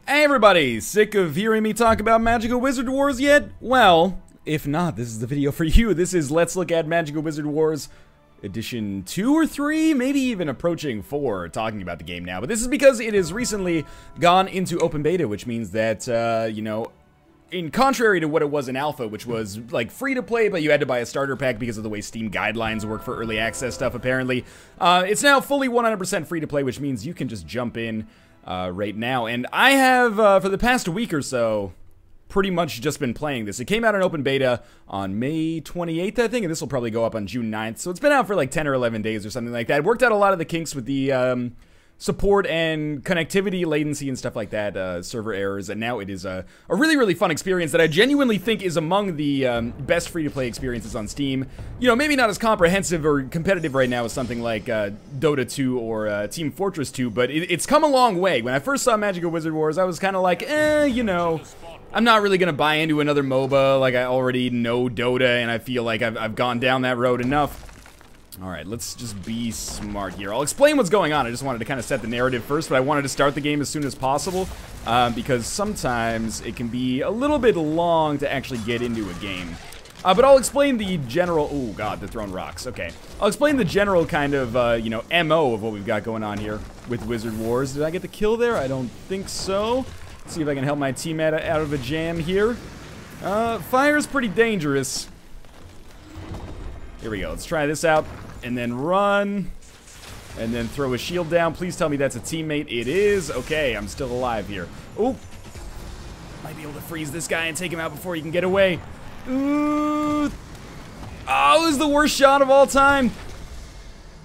Hey everybody, sick of hearing me talk about Magicka Wizard Wars yet? Well, if not, this is the video for you. This is Let's Look at Magicka Wizard Wars edition 2 or 3, maybe even approaching 4, talking about the game now. But this is because it has recently gone into open beta, which means that, you know, in contrary to what it was in alpha, which was like free to play, but you had to buy a starter pack because of the way Steam guidelines work for early access stuff, apparently. It's now fully 100% free to play, which means you can just jump in right now. And I have, for the past week or so, pretty much just been playing this. It came out in open beta on May 28th, I think, and this will probably go up on June 9th. So it's been out for like 10 or 11 days or something like that. It worked out a lot of the kinks with the support and connectivity, latency, and stuff like that, server errors, and now it is a really, really fun experience that I genuinely think is among the best free-to-play experiences on Steam. You know, maybe not as comprehensive or competitive right now as something like Dota 2 or Team Fortress 2, but it's come a long way. When I first saw Magicka Wizard Wars, I was kind of like, you know, I'm not really gonna buy into another MOBA, like I already know Dota, and I feel like I've gone down that road enough. Alright, let's just be smart here. I'll explain what's going on. I just wanted to kind of set the narrative first, but I wanted to start the game as soon as possible, because sometimes it can be a little bit long to actually get into a game. But I'll explain the general... Oh god, they're throwing rocks. Okay. I'll explain the general kind of, you know, MO of what we've got going on here with Wizard Wars. Did I get the kill there? I don't think so. Let's see if I can help my teammate out of a jam here. Fire's pretty dangerous. Here we go. Let's try this out. And then run. And then throw a shield down. Please tell me that's a teammate. It is. Okay, I'm still alive here. Oh. Might be able to freeze this guy and take him out before he can get away. Ooh. Oh, this is the worst shot of all time.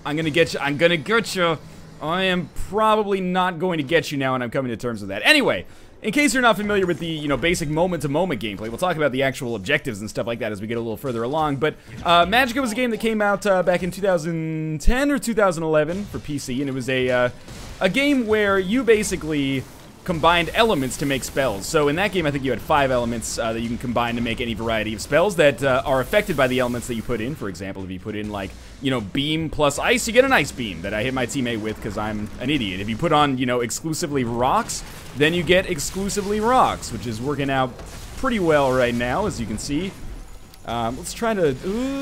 I'm gonna get you. I'm gonna get you. I am probably not going to get you now, and I'm coming to terms with that. Anyway, in case you're not familiar with the, you know, basic moment-to-moment gameplay, we'll talk about the actual objectives and stuff like that as we get a little further along, but Magicka was a game that came out back in 2010 or 2011 for PC, and it was a game where you basically combined elements to make spells. So in that game, I think you had 5 elements that you can combine to make any variety of spells that are affected by the elements that you put in. For example, if you put in, like, you know, beam plus ice, you get an ice beam that I hit my teammate with because I'm an idiot. If you put on, you know, exclusively rocks, then you get exclusively rocks, which is working out pretty well right now, as you can see. Let's try to...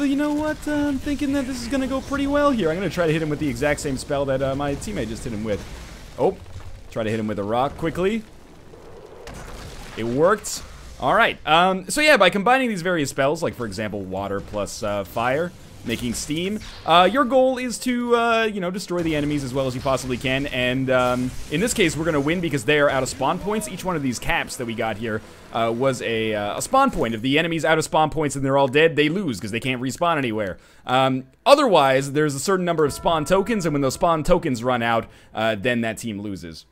you know what? I'm thinking that this is going to go pretty well here. I'm going to try to hit him with the exact same spell that my teammate just hit him with. Oh. Try to hit him with a rock quickly. It worked. Alright, so yeah, by combining these various spells, like for example, water plus fire, making steam, your goal is to, you know, destroy the enemies as well as you possibly can, and in this case, we're gonna win because they are out of spawn points. Each one of these caps that we got here was a spawn point. If the enemy's out of spawn points and they're all dead, they lose because they can't respawn anywhere. Otherwise, there's a certain number of spawn tokens, and when those spawn tokens run out, then that team loses.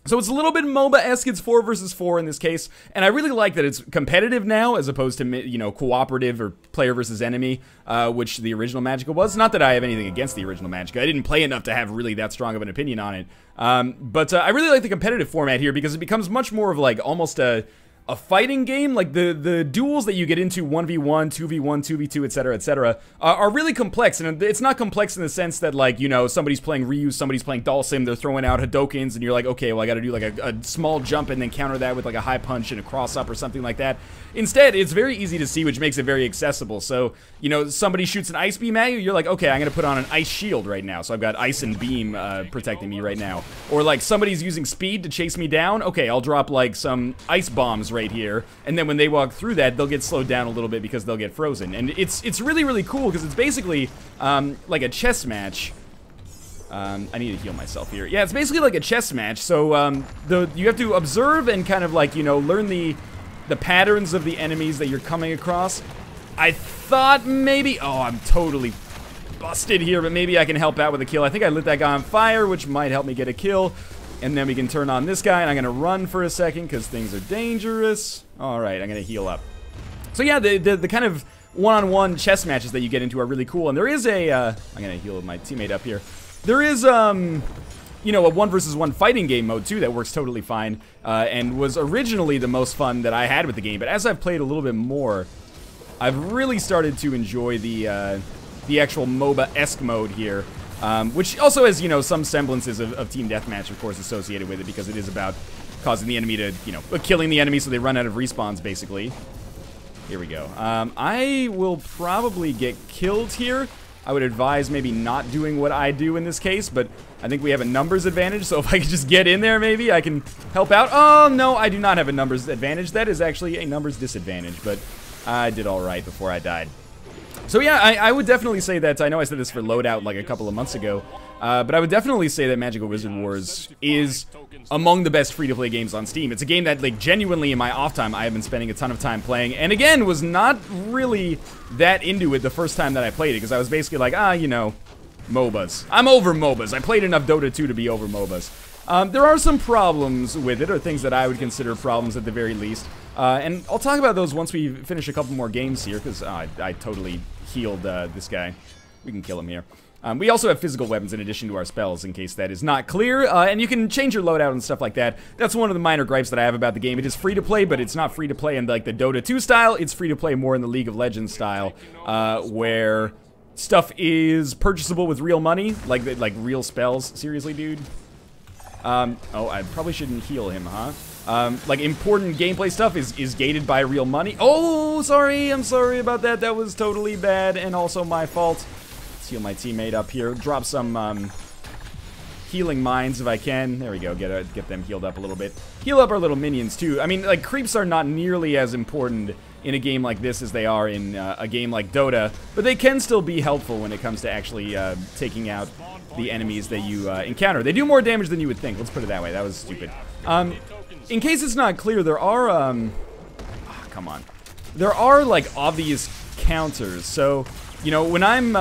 So it's a little bit MOBA-esque. It's 4 versus 4 in this case, and I really like that it's competitive now as opposed to, you know, cooperative or player versus enemy, which the original Magicka was. Not that I have anything against the original Magicka. I didn't play enough to have really that strong of an opinion on it. But I really like the competitive format here because it becomes much more of like almost a fighting game. Like the duels that you get into 1v1, 2v1, 2v2, etc., are really complex, and it's not complex in the sense that, like, you know, somebody's playing Ryu, somebody's playing Dalsim, they're throwing out Hadokens, and you're like, okay, well, I gotta do like a small jump and then counter that with like a high punch and a cross up or something like that. Instead, it's very easy to see, which makes it very accessible. So, you know, somebody shoots an ice beam at you, you're like, okay, I'm gonna put on an ice shield right now, so I've got ice and beam protecting me right now. Or like somebody's using speed to chase me down, okay, I'll drop like some ice bombs right here, and then when they walk through that, they'll get slowed down a little bit because they'll get frozen. And it's really, really cool because it's basically like a chess match. I need to heal myself here. Yeah, it's basically like a chess match. So you have to observe and kind of like, you know, learn the patterns of the enemies that you're coming across. I thought maybe... Oh, I'm totally busted here, but maybe I can help out with a kill. I think I lit that guy on fire, which might help me get a kill. And then we can turn on this guy, and I'm going to run for a second because things are dangerous. Alright, I'm going to heal up. So yeah, the kind of one-on-one chess matches that you get into are really cool. And there is a... I'm going to heal my teammate up here. There is, you know, a 1 versus 1 fighting game mode, too, that works totally fine. And was originally the most fun that I had with the game. But as I've played a little bit more, I've really started to enjoy the actual MOBA-esque mode here. Which also has, you know, some semblances of Team Deathmatch, of course, associated with it, because it is about causing the enemy to, you know, killing the enemy so they run out of respawns, basically. Here we go. I will probably get killed here. I would advise maybe not doing what I do in this case, but I think we have a numbers advantage, so if I could just get in there, maybe I can help out. Oh, no, I do not have a numbers advantage. That is actually a numbers disadvantage, but I did all right before I died. So yeah, I would definitely say that, I know I said this for Loadout like a couple of months ago, but I would definitely say that Magicka Wizard Wars is among the best free-to-play games on Steam. It's a game that, like, genuinely in my off time, I have been spending a ton of time playing, and again, was not really that into it the first time that I played it, because I was basically like, you know, MOBAs. I'm over MOBAs. I played enough Dota 2 to be over MOBAs. There are some problems with it, or things that I would consider problems at the very least, and I'll talk about those once we finish a couple more games here, because I totally healed this guy. We can kill him here. We also have physical weapons in addition to our spells, in case that is not clear, and you can change your loadout and stuff like that. That's one of the minor gripes that I have about the game. It is free to play, but it's not free to play in like the Dota 2 style. It's free to play more in the League of Legends style, where stuff is purchasable with real money, like real spells. Seriously, dude? Oh, I probably shouldn't heal him, huh? Like, important gameplay stuff is gated by real money. Oh, sorry, I'm sorry about that. That was totally bad, and also my fault. Let's heal my teammate up here. Drop some, healing mines if I can. There we go, get them healed up a little bit. Heal up our little minions, too. I mean, like, creeps are not nearly as important in a game like this as they are in a game like Dota, but they can still be helpful when it comes to actually taking out the enemies that you encounter. They do more damage than you would think. Let's put it that way. That was stupid. In case it's not clear, there are, come on. There are, like, obvious counters. So, you know, when I'm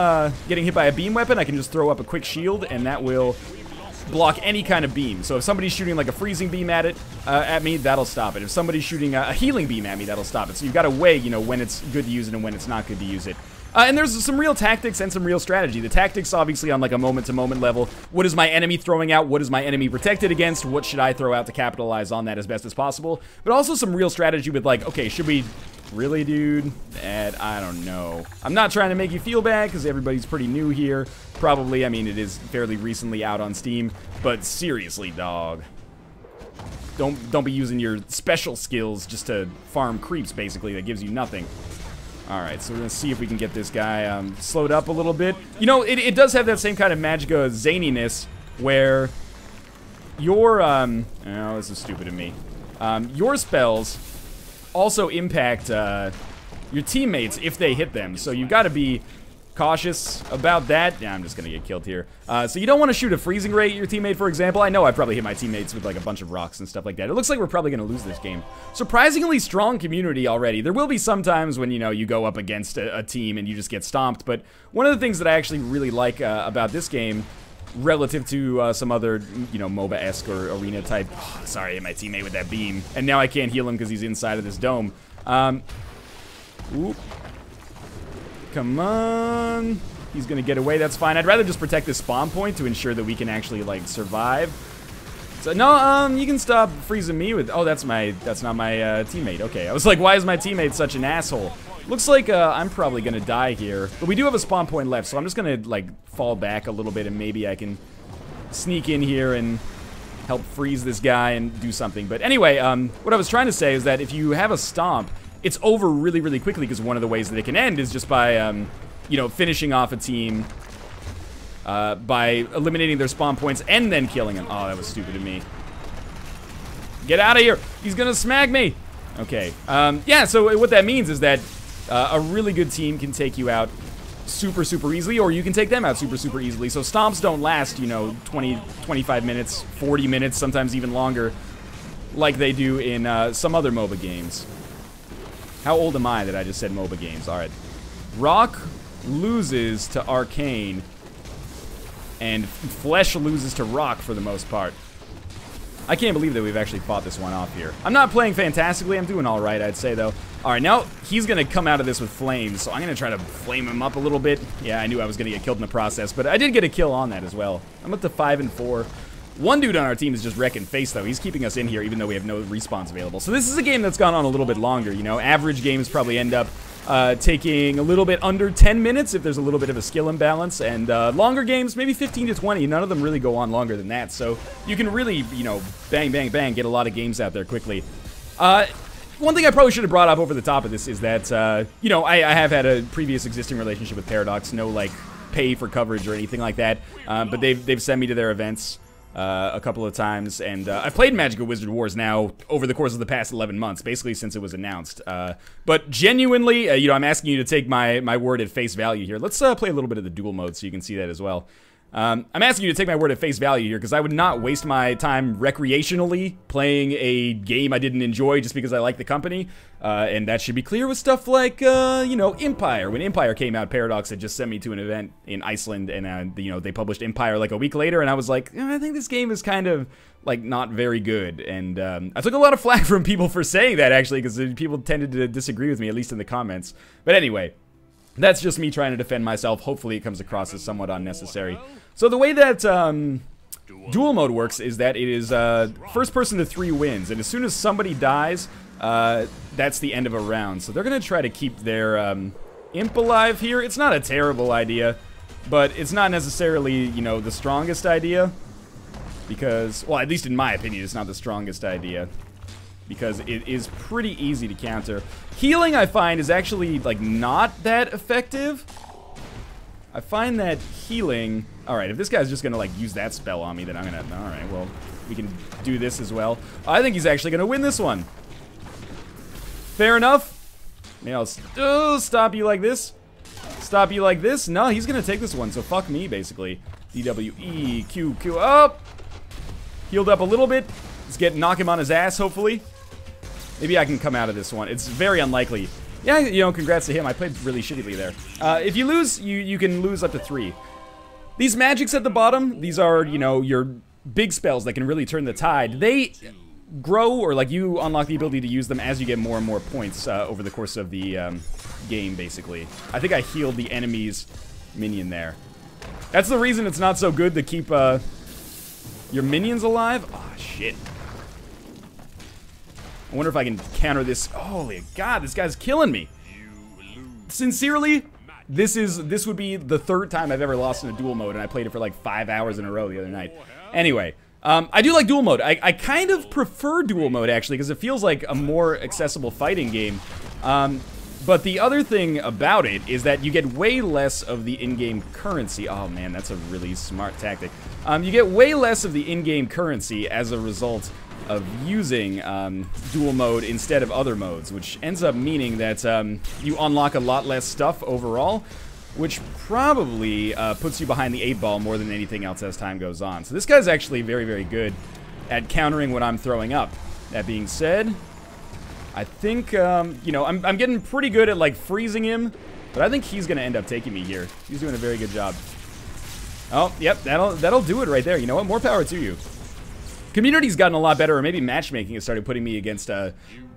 getting hit by a beam weapon, I can just throw up a quick shield, and that will block any kind of beam. So if somebody's shooting, like, a freezing beam at me, that'll stop it. If somebody's shooting a healing beam at me, that'll stop it. So you've got to weigh, you know, when it's good to use it and when it's not good to use it. And there's some real tactics and some real strategy. The tactics, obviously, on like a moment-to-moment level. What is my enemy throwing out? What is my enemy protected against? What should I throw out to capitalize on that as best as possible? But also some real strategy with like, okay, should we... Really, dude? I don't know. I'm not trying to make you feel bad, because everybody's pretty new here. Probably, I mean, it is fairly recently out on Steam. But seriously, dog. Don't be using your special skills just to farm creeps, basically. That gives you nothing. Alright, so we're gonna see if we can get this guy slowed up a little bit. You know, it does have that same kind of Magicka zaniness, where your, oh, this is stupid of me. Your spells also impact your teammates if they hit them, so you've got to be cautious about that. Yeah, I'm just gonna get killed here. So you don't want to shoot a freezing ray at your teammate, for example. I know I probably hit my teammates with like a bunch of rocks and stuff like that. It looks like we're probably gonna lose this game. Surprisingly strong community already. There will be some times when, you know, you go up against a team and you just get stomped, but one of the things that I actually really like about this game, relative to some other, you know, MOBA-esque or arena type. Oh, sorry, I hit my teammate with that beam, and now I can't heal him because he's inside of this dome. Ooh. Come on. He's gonna get away, that's fine. I'd rather just protect this spawn point to ensure that we can actually, like, survive. So, no, you can stop freezing me with... Oh, that's not my teammate. Okay, I was like, why is my teammate such an asshole? Looks like I'm probably gonna die here. But we do have a spawn point left, so I'm just gonna, like, fall back a little bit, and maybe I can sneak in here and help freeze this guy and do something. But anyway, what I was trying to say is that if you have a stomp, it's over really, really quickly, because one of the ways that it can end is just by, you know, finishing off a team by eliminating their spawn points and then killing them. Oh, that was stupid of me. Get out of here! He's gonna smack me! Okay, yeah, so what that means is that a really good team can take you out super, super easily, or you can take them out super, super easily. So stomps don't last, you know, 20, 25 minutes, 40 minutes, sometimes even longer, like they do in some other MOBA games. How old am I that I just said MOBA games? Alright. Rock loses to Arcane, and Flesh loses to Rock for the most part. I can't believe that we've actually fought this one off here. I'm not playing fantastically, I'm doing alright, I'd say, though. Alright, now he's gonna come out of this with flames, so I'm gonna try to flame him up a little bit. Yeah, I knew I was gonna get killed in the process, but I did get a kill on that as well. I'm up to 5 and 4. One dude on our team is just wrecking face, though. He's keeping us in here even though we have no respawns available. So this is a game that's gone on a little bit longer, you know. Average games probably end up taking a little bit under 10 minutes if there's a little bit of a skill imbalance, and longer games, maybe 15 to 20. None of them really go on longer than that, so you can really, you know, bang, bang, bang, get a lot of games out there quickly. One thing I probably should have brought up over the top of this is that, you know, I have had a previous existing relationship with Paradox, no, like, pay for coverage or anything like that, but they've sent me to their events a couple of times, and I've played Magicka Wizard Wars now over the course of the past 11 months, basically since it was announced. But genuinely, you know, I'm asking you to take my word at face value here. Let's play a little bit of the duel mode so you can see that as well. I'm asking you to take my word at face value here, because I would not waste my time recreationally playing a game I didn't enjoy just because I like the company. And that should be clear with stuff like, you know, Empire. When Empire came out, Paradox had just sent me to an event in Iceland, and, you know, they published Empire like a week later, and I was like, I think this game is kind of, like, not very good. And I took a lot of flack from people for saying that, actually, because people tended to disagree with me, at least in the comments. But anyway, that's just me trying to defend myself. Hopefully it comes across as somewhat unnecessary. So the way that duel mode works is that it is first person to 3 wins, and as soon as somebody dies, that's the end of a round. So they're going to try to keep their imp alive here. It's not a terrible idea, but it's not necessarily, you know, the strongest idea. Because, well, at least in my opinion, it's not the strongest idea. Because it is pretty easy to counter. Healing, I find, is actually, like, not that effective. I find that healing... Alright, if this guy's just gonna, like, use that spell on me, then I'm gonna... Alright, well, we can do this as well. I think he's actually gonna win this one. Fair enough. Maybe I'll stop you like this. Stop you like this. No, he's gonna take this one, so fuck me, basically. DWE, Q, Q, up. Healed up a little bit. Let's knock him on his ass, hopefully. Maybe I can come out of this one. It's very unlikely. Yeah, you know, congrats to him. I played really shittily there. If you lose, you can lose up to 3. These magics at the bottom, these are, you know, your big spells that can really turn the tide. They grow, or like you unlock the ability to use them as you get more and more points over the course of the game, basically. I think I healed the enemy's minion there. That's the reason it's not so good to keep your minions alive. Oh, shit. I wonder if I can counter this. Holy God, this guy's killing me. Sincerely, this would be the 3rd time I've ever lost in a duel mode, and I played it for like 5 hours in a row the other night. Anyway, I do like duel mode. I kind of prefer duel mode, actually, because it feels like a more accessible fighting game. But the other thing about it is that you get way less of the in-game currency. Oh man, that's a really smart tactic. You get way less of the in-game currency as a result of using duel mode instead of other modes, which ends up meaning that you unlock a lot less stuff overall, which probably puts you behind the 8 ball more than anything else as time goes on. So this guy's actually very, very good at countering what I'm throwing up. That being said, I think, you know, I'm getting pretty good at, like, freezing him, but I think he's going to end up taking me here. He's doing a very good job. Oh, yep, that'll do it right there. You know what? More power to you. Community's gotten a lot better, or maybe matchmaking has started putting me against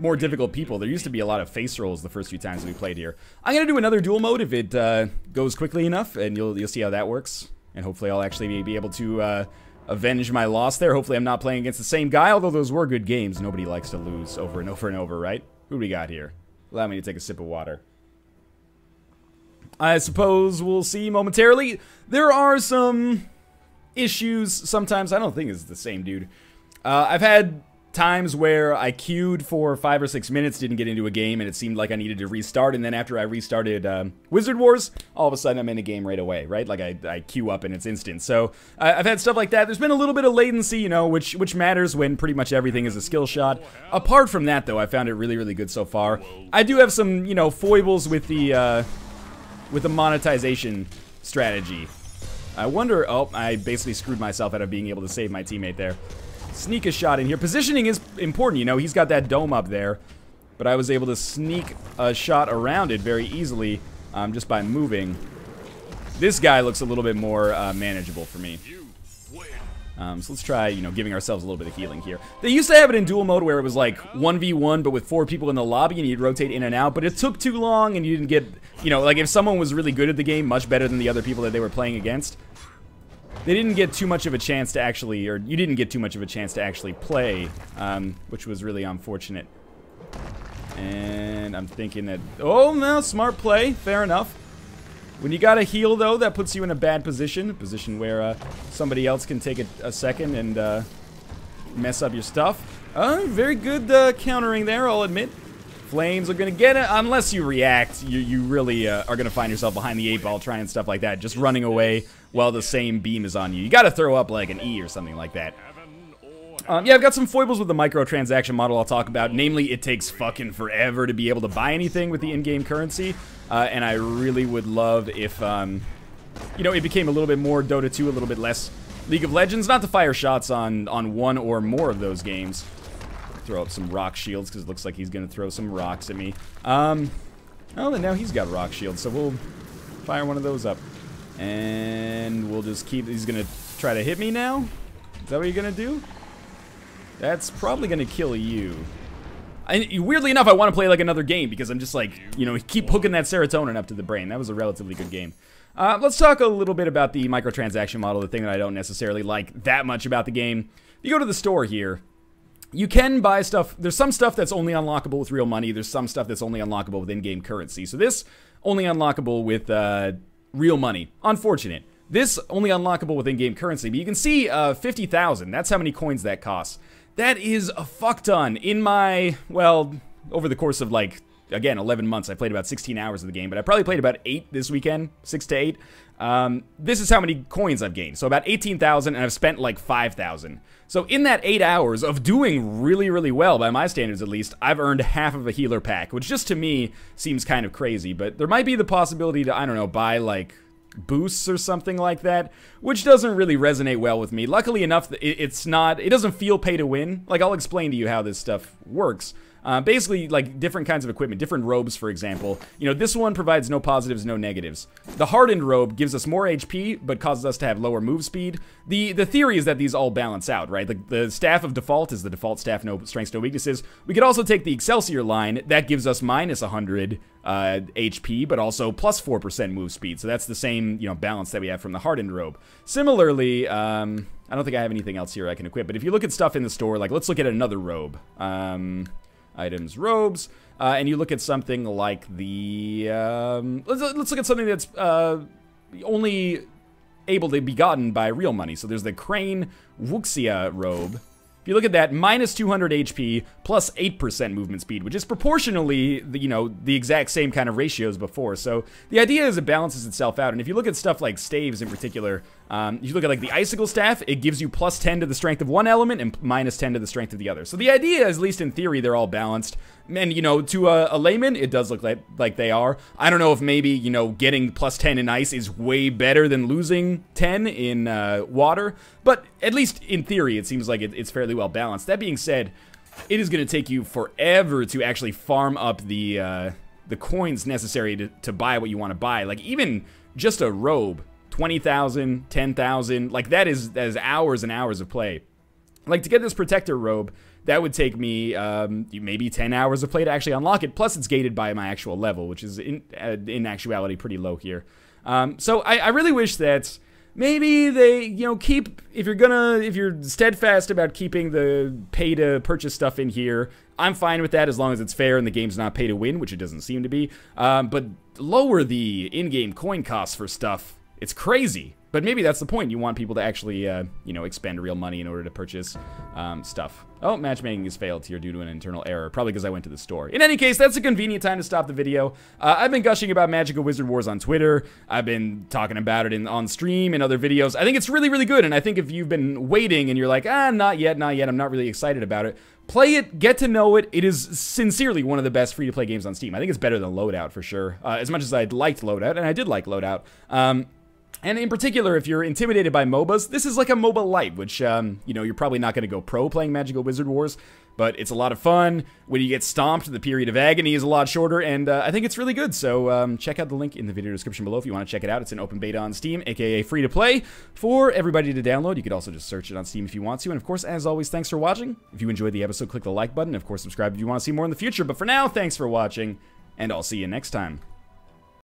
more difficult people. There used to be a lot of face rolls the first few times we played here. I'm going to do another duel mode if it goes quickly enough, and you'll see how that works. And hopefully I'll actually be able to avenge my loss there. Hopefully I'm not playing against the same guy, although those were good games. Nobody likes to lose over and over and over, right? Who do we got here? Allow me to take a sip of water. I suppose we'll see momentarily. There are some issues sometimes. I don't think it's the same dude. I've had times where I queued for 5 or 6 minutes, didn't get into a game, and it seemed like I needed to restart, and then after I restarted Wizard Wars, all of a sudden I'm in a game right away, right? Like I queue up and it's instant. So I've had stuff like that. There's been a little bit of latency, you know, which matters when pretty much everything is a skill shot. Apart from that, though, I found it really, really good so far. I do have some, you know, foibles with the monetization strategy. I wonder, oh, I basically screwed myself out of being able to save my teammate there. Sneak a shot in here. Positioning is important, you know, he's got that dome up there, but I was able to sneak a shot around it very easily just by moving. This guy looks a little bit more manageable for me. So let's try, you know, giving ourselves a little bit of healing here. They used to have it in duel mode where it was like 1v1, but with 4 people in the lobby and you'd rotate in and out, but it took too long and you didn't get, you know, like if someone was really good at the game, much better than the other people that they were playing against, they didn't get too much of a chance to actually, or you didn't get too much of a chance to actually play, which was really unfortunate. And And I'm thinking that... Oh, no, smart play. Fair enough. When you gotta heal, though, that puts you in a bad position. A position where somebody else can take a second and mess up your stuff. Very good countering there, I'll admit. Flames are gonna get it. Unless you react, you really are gonna find yourself behind the 8-ball trying stuff like that. Just running away while the same beam is on you. You gotta throw up like an E or something like that. Yeah, I've got some foibles with the microtransaction model I'll talk about. Namely, it takes fucking forever to be able to buy anything with the in-game currency. And I really would love if, you know, it became a little bit more Dota 2, a little bit less League of Legends. Not to fire shots on one or more of those games. Throw up some rock shields, because it looks like he's going to throw some rocks at me. Oh, and now he's got rock shields, so we'll fire one of those up. And we'll just keep... He's going to try to hit me now? Is that what you're going to do? That's probably going to kill you. Weirdly enough, I want to play like another game because I'm just like, you know, keep hooking that serotonin up to the brain. That was a relatively good game. Let's talk a little bit about the microtransaction model, the thing that I don't necessarily like that much about the game. You go to the store here, you can buy stuff. There's some stuff that's only unlockable with real money. There's some stuff that's only unlockable with in-game currency. So this, only unlockable with real money. Unfortunate. This, only unlockable with in-game currency. But you can see 50,000. That's how many coins that costs. That is a fuck ton. In my, well, over the course of like, again, 11 months, I played about 16 hours of the game, but I probably played about 8 this weekend, 6 to 8. This is how many coins I've gained. So about 18,000, and I've spent like 5,000. So in that 8 hours of doing really, really well, by my standards at least, I've earned half of a healer pack, which just to me seems kind of crazy. But there might be the possibility to, I don't know, buy like boosts or something like that, which doesn't really resonate well with me. Luckily enough, it doesn't feel pay to win. Like, I'll explain to you how this stuff works. Basically, like, different kinds of equipment, different robes, for example. You know, this one provides no positives, no negatives. The hardened robe gives us more HP, but causes us to have lower move speed. The theory is that these all balance out, right? The staff of default is the default staff, no strengths, no weaknesses. We could also take the Excelsior line. That gives us minus 100 HP, but also plus 4% move speed. So that's the same, you know, balance that we have from the hardened robe. Similarly, I don't think I have anything else here I can equip, but if you look at stuff in the store, like, let's look at another robe. Items, robes, and you look at something like the, let's look at something that's only able to be gotten by real money. So there's the Crane Wuxia robe. If you look at that, minus 200 HP, plus 8% movement speed, which is proportionally, you know, the exact same kind of ratios before. So the idea is it balances itself out. And if you look at stuff like staves in particular, you look at like the icicle staff, it gives you plus 10 to the strength of one element and minus 10 to the strength of the other. So the idea is, at least in theory, they're all balanced. And, you know, to a layman, it does look like they are. I don't know if maybe, you know, getting plus 10 in ice is way better than losing 10 in water. But at least in theory, it seems like it's fairly well balanced. That being said, it is going to take you forever to actually farm up the coins necessary to buy what you want to buy. Like, even just a robe, 20,000, 10,000, like that is hours and hours of play. Like, to get this protector robe, that would take me maybe 10 hours of play to actually unlock it. Plus, it's gated by my actual level, which is in actuality pretty low here. So I really wish that maybe they, you know, keep, if you're steadfast about keeping the pay to purchase stuff in here, I'm fine with that as long as it's fair and the game's not pay to win, which it doesn't seem to be. But lower the in-game coin costs for stuff. It's crazy. But maybe that's the point. You want people to actually, you know, expend real money in order to purchase stuff. Oh, matchmaking has failed here due to an internal error. Probably because I went to the store. In any case, that's a convenient time to stop the video. I've been gushing about Magicka Wizard Wars on Twitter. I've been talking about it on stream and other videos. I think it's really, really good. And I think if you've been waiting and you're like, not yet, I'm not really excited about it. Play it, get to know it. It is sincerely one of the best free-to-play games on Steam. I think it's better than Loadout for sure. As much as I liked Loadout, and I did like Loadout. And in particular, if you're intimidated by MOBAs, this is like a MOBA light, which, you know, you're probably not going to go pro playing Magicka Wizard Wars, but it's a lot of fun. When you get stomped, the period of agony is a lot shorter, and I think it's really good. So check out the link in the video description below if you want to check it out. It's an open beta on Steam, aka free to play, for everybody to download. You could also just search it on Steam if you want to. And of course, as always, thanks for watching. If you enjoyed the episode, click the like button. Of course, subscribe if you want to see more in the future. But for now, thanks for watching, and I'll see you next time.